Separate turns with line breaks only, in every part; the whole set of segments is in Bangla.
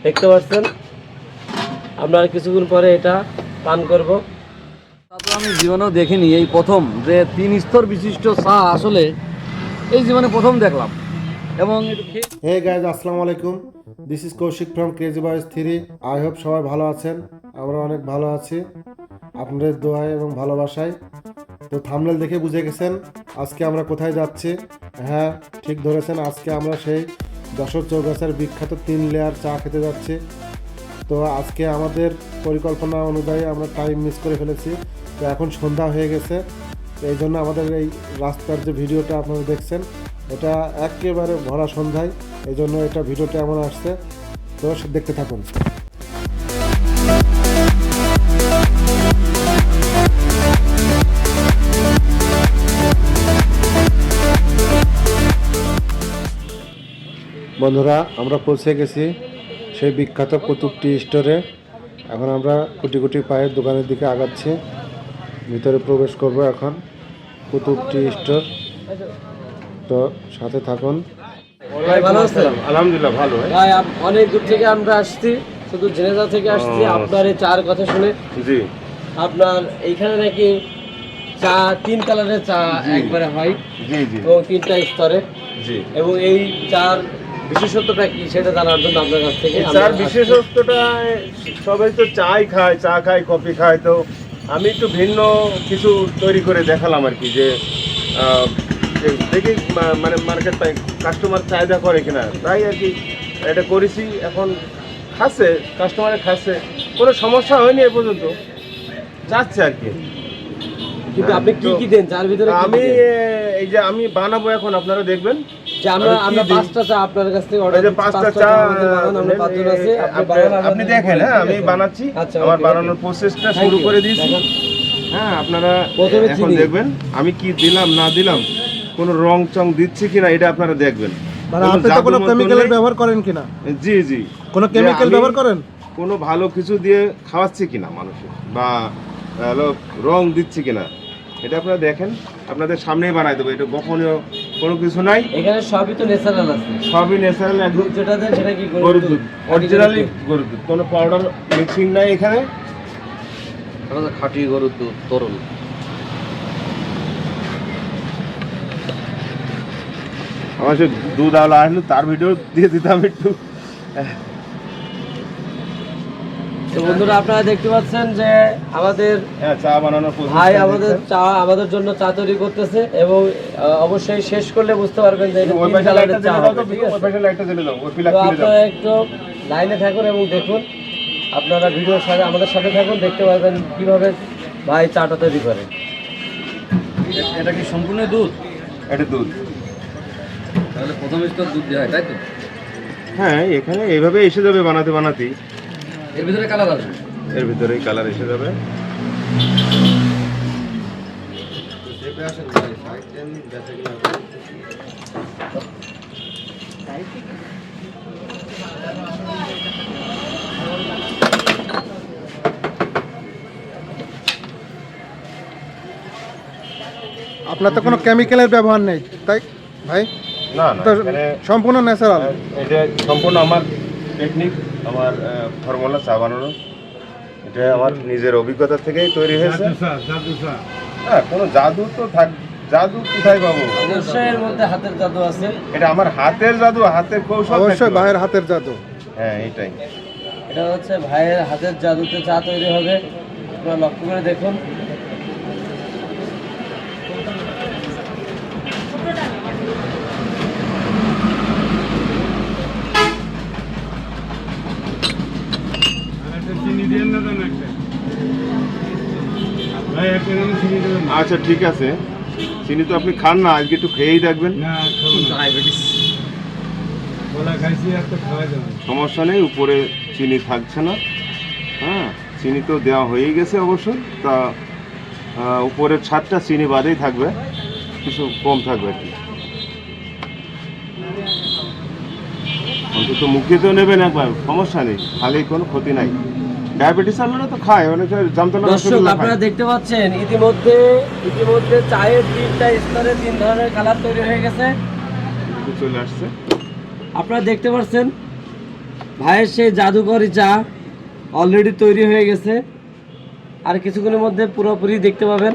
দেখতে পাচ্ছেন। আমরা কিছুক্ষণ পরে এটা পান করব।
তারপর আমি জীবনেও দেখিনি, এই প্রথম যে 3 স্তর বিশিষ্ট চা আসলে এই জীবনে প্রথম দেখলাম। এবং
হে গাইজ, আসসালামু আলাইকুম। This is Koushik from crazy boys 3। I hope সবাই ভালো আছেন। আমরা অনেক ভালো আছি আপনাদের দোয়ায় এবং ভালোবাসায়। তো থাম্বনেল দেখে বুঝে গেছেন আজকে আমরা কোথায় যাচ্ছি। হ্যাঁ, ঠিক ধরেছেন, আজকে আমরা সেই যশোর চৌগাছার বিখ্যাত 3 লেয়ার চা খেতে যাচ্ছি। তো আজকে আমাদের পরিকল্পনা অনুযায়ী আমরা টাইম মিস করে ফেলেছি। তো এখন সন্ধ্যা হয়ে গেছে, তো এই জন্য আমাদের এই রাস্তার যে ভিডিওটা আপনারা দেখছেন এটা একেবারে ভরা সন্ধ্যায়, এই জন্য এটা ভিডিওটা এমন আসছে। তো দেখতে থাকুন। বন্ধুরা, আমরা পৌঁছে গেছি সেই বিখ্যাত কুতুব টি স্টোরে। এখন আমরা কোটি কোটি পায়ের দোকানের দিকে আগাচ্ছি, ভিতরে প্রবেশ করব এখন কুতুব টি স্টোর। তো সাথে থাকুন।
ভাই ভালো আছেন?
আলহামদুলিল্লাহ ভালো।
ভাই অনেক দূর থেকে আমরা আসছি, শুধু ঝিনাইদহ থেকে আসছি আপনার এই চার কথা শুনে।
জি,
আপনার এইখানে নাকি চা 3 কালারের চা একবারে হয়
জি জি
এবং 3টা স্তরে,
জি।
এবং এই চার বিশেষত্বটা কি সেটা জানার জন্য আপনার কাছ থেকে
চার বিশেষত্বটা, সবাই তো চাই খায়, চা খায়, কফি খায়, তো আমি একটু ভিন্ন কিছু তৈরি করে দেখালাম আর কি, যে দেখি মানে মার্কেট পাই কাস্টমার চাহিদা করে কিনা, তাই আর কি এটা করেছি। এখন খাচ্ছে, কাস্টমারে খাচ্ছে, কোনো সমস্যা হয়নি এ পর্যন্ত, যাচ্ছে আর কি।
কিন্তু আপনি কি কি দেন চার ভিতরে?
আমি এই যে আমি বানাবো এখন, আপনারা দেখবেন
যে আমরা 5টা চা আপনার কাছ থেকে অর্ডার
করছি। 5টা চা
আমরা 5 জন আছে,
আপনি দেখেন। হ্যাঁ, আমি বানাচ্ছি, আমার বানানোর প্রসেসটা শুরু করে দিয়েছি। হ্যাঁ, আপনারা এখন দেখবেন আমি কি দিলাম না দিলাম, কোনো রং চং দিচ্ছি কিনা, এটা আপনারা দেখবেন।
মানে আপনি তো কোনো কেমিক্যালের ব্যবহার করেন কিনা?
জি জি,
কোনো কেমিক্যাল ব্যবহার করেন?
কোনো ভালো কিছু দিয়ে খাওয়াচ্ছি কিনা মানুষের, বা রং দিচ্ছি কিনা, এটা আপনারা দেখেন। আপনাদের সামনেই বানাই দেবো, এটা গোপনীয় কোনো কিছু নাই।
এখানে সবই তো ন্যাচারাল আছে,
সবই ন্যাচারাল, একদম
যেটা দেন সেটা কি
গরুর দুধ, অরিজিনালি গরুর দুধ, কোনো পাউডার মিক্সিং নাই এখানে।
খাঁটি গরুর দুধ তরল।
আমার সে দুধ আলা আসলো, তার ভিডিও দিয়ে দিতাম একটু।
তো বন্ধুরা, আপনারা দেখতে পাচ্ছেন যে আমাদের
চা বানানোর
ভাই আমাদের জন্য চা তৈরি করতেছে, এবং অবশ্যই শেষ করলে বুঝতে পারবেন যে এটা 3 কালারের চা হবে, ঠিক আছে? তো আপনারা একটু লাইনে থাকুন এবং দেখুন, আপনারা ভিডিওর সাথে আমাদের সাথে থাকুন, দেখতে পারবেন কিভাবে ভাই চাটা তৈরি করে।
এটা কি সম্পূর্ণ দুধ?
এটা দুধ।
তাহলে প্রথম স্তর দুধ দেওয়া হয়, তাই তো?
হ্যাঁ, এখানে এইভাবে এসে যাবে বানাতে বানাতেই,
এর ভিতরে কালার আছে,
এর ভিতরেই কালার এসে যাবে।
আপনার তো কোনো কেমিক্যালের ব্যবহার নেই, তাই ভাই?
না না,
তো
এখানে
সম্পূর্ণ ন্যাচারাল।
এটা সম্পূর্ণ আমার টেকনিক, আমার ফর্মুলা চা বানানোর। এটা আমার নিজের অভিজ্ঞতা থেকেই তৈরি হয়েছে। হ্যাঁ, কোনো জাদু তো জাদু কোথায় পাবো?
অবশ্যই এর মধ্যে হাতের জাদু আছে।
এটা আমার হাতের জাদু, হাতের কৌশল।
অবশ্যই ভাইয়ের হাতের জাদু।
হ্যাঁ, এটাই।
এটা হচ্ছে ভাইয়ের হাতের জাদুতে চা তৈরি হবে, আপনারা লক্ষ্য করে দেখুন।
আচ্ছা, ঠিক আছে। চিনি তো আপনি খান না, আজকে একটু খেয়েই দেখবেন। সমস্যা নেই, উপরে চিনি থাকছে না। হ্যাঁ, চিনি তো দেওয়া হয়েই গেছে অবশ্য, তা উপরের ছাদটা চিনি বাদেই থাকবে, কিছু কম থাকবে আর কি। অন্তত মুখে তো নেবেন একবার, সমস্যা নেই, খালি কোনো ক্ষতি নাই। ডায়াবেটিস আলোরা তো খায়, অনেকে জানতো না।
দর্শক, আপনারা দেখতে পাচ্ছেন ইতিমধ্যে চায়ের 3টা স্তরে 3 ধরনের কালার তৈরি হয়ে গেছে,
চলে আসছে।
আপনারা দেখতে পাচ্ছেন। ভাইয়ের সেই জাদুকরি চা অলরেডি তৈরি হয়ে গেছে, আর কিছুক্ষণের মধ্যে পুরোপুরি দেখতে পাবেন।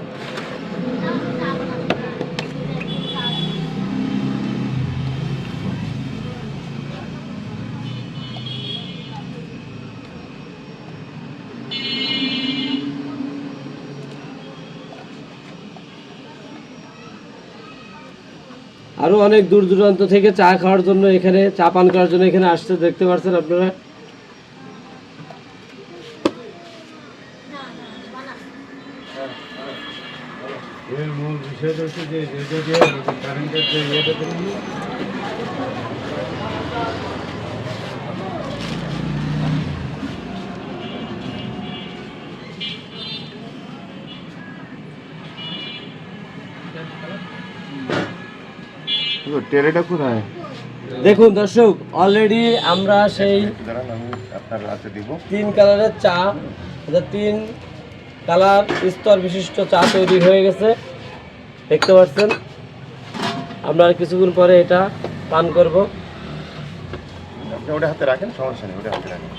আরো অনেক দূর দূরান্ত থেকে চা খাওয়ার জন্য এখানে, চা পান করার জন্য এখানে আসতে দেখতে পাচ্ছেন আপনারা।
এর মূল বিষয়টা হচ্ছে যে কারেন্টের যে ইয়েটা টেরেটা কোথায়?
দেখুন দর্শক, অলরেডি আমরা সেই
দাঁড়ান, আমি আপনার হাতে দিব।
3 কালারের চা, 3 কালার স্তর বিশিষ্ট চা তৈরি হয়ে গেছে দেখতে পাচ্ছেন। আমরা আর কিছুক্ষণ পরে এটা পান করব।
আপনি ওটা হাতে রাখেন, সমস্যা নেই, ওটা হাতে রাখেন।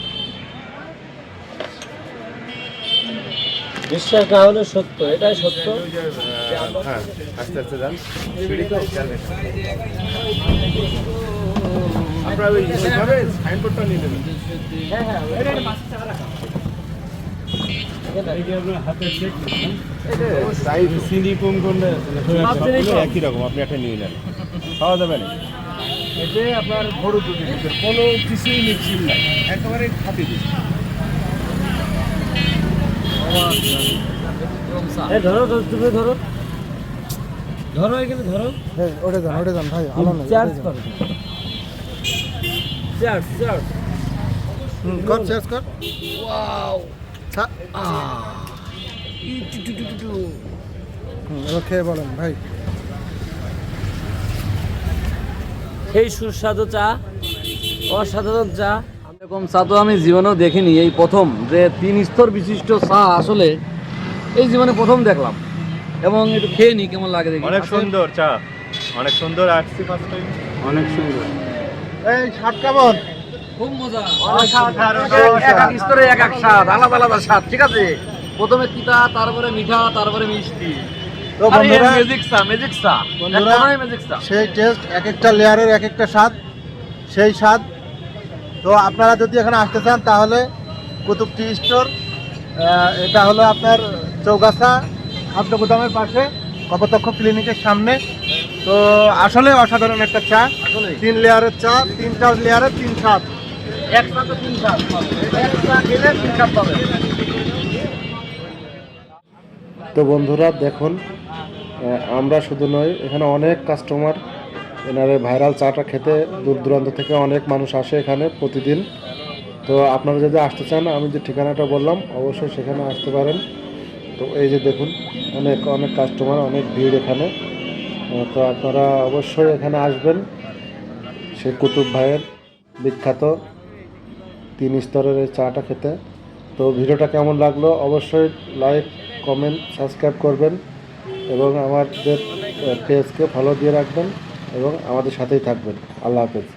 বিশ্বাস না হলে সত্য, এটাই সত্য।
হ্যাঁ, আস্তে আস্তে যান, সিঁড়ি তো খেয়াল রাখেন। আপনারা ওইভাবে সাইনবোর্ডটা নিয়ে নেবেন।
হ্যাঁ হ্যাঁ,
চিনি কম করলে সবগুলো একই রকম, আপনি একটা নিয়ে নেন, খাওয়া যাবে না। এতে আপনার বড় দুধ কোনো কিছুই মিক্সিং নাই, একেবারে খাঁটি দুধ।
ধরো তুমি ধরো ধরো, এখানে ধরো।
হ্যাঁ, ওটা যান ভাই,
চার্জ করো, চার্জ চার্জ।
কর চেস কর।
ওয়াও,
এবার খেয়ে বলেন ভাই।
সেই সুস্বাদু চা, অসাধারণ চা।
এরকম চা তো আমি জীবনেও দেখিনি, এই প্রথম যে 3 স্তর বিশিষ্ট চা আসলে এই জীবনে প্রথম দেখলাম। এবং একটু খেয়ে নি কেমন লাগে দেখি।
অনেক সুন্দর চা, অনেক সুন্দর। আসছি ফার্স্ট টাইম, অনেক সুন্দর। এই স্বাদ কেমন?
খুব মজা।
অসাধারণ।
এক এক স্তরে এক এক স্বাদ, আলাদা আলাদা স্বাদ, ঠিক আছে। প্রথমে তিতা, তারপরে মিঠা, তারপরে মিষ্টি।
তো বন্ধুরা,
ম্যাজিক চা, ম্যাজিক চা,
বন্ধুরা,
একদমই ম্যাজিক চা।
সেই টেস্ট, এক একটা লেয়ারের এক একটা স্বাদ, সেই স্বাদ। তো আপনারা যদি এখানে আসতে চান তাহলে কুতুব টি স্টোর, এটা হলো আপনার চৌগাছা আব্দগুদামের পাশে, কপোতক্ষ ক্লিনিকের সামনে। তো আসলে অসাধারণ একটা চা, 3 লেয়ারের চা, 3টা লেয়ারের 3 স্বাদ।
একসাথে 3 স্বাদ পাবে, এক চা খেলে 3 স্বাদ পাবে।
তো বন্ধুরা দেখুন, আমরা শুধু নয়, এখানে অনেক কাস্টমার এনারে ভাইরাল চাটা খেতে দূর দূরান্ত থেকে অনেক মানুষ আসে এখানে প্রতিদিন। তো আপনারা যদি আসতে চান, আমি যে ঠিকানাটা বললাম অবশ্যই সেখানে আসতে পারেন। তো এই যে দেখুন, অনেক অনেক কাস্টমার, অনেক ভিড় এখানে। তো আপনারা অবশ্যই এখানে আসবেন সেই কুতুব ভাইয়ের বিখ্যাত 3 স্তরের এই চাটা খেতে। তো ভিডিওটা কেমন লাগলো অবশ্যই লাইক, কমেন্ট, সাবস্ক্রাইব করবেন এবং আমাদের পেজকে ফলো দিয়ে রাখবেন এবং আমাদের সাথেই থাকবেন। আল্লাহ হাফেজ।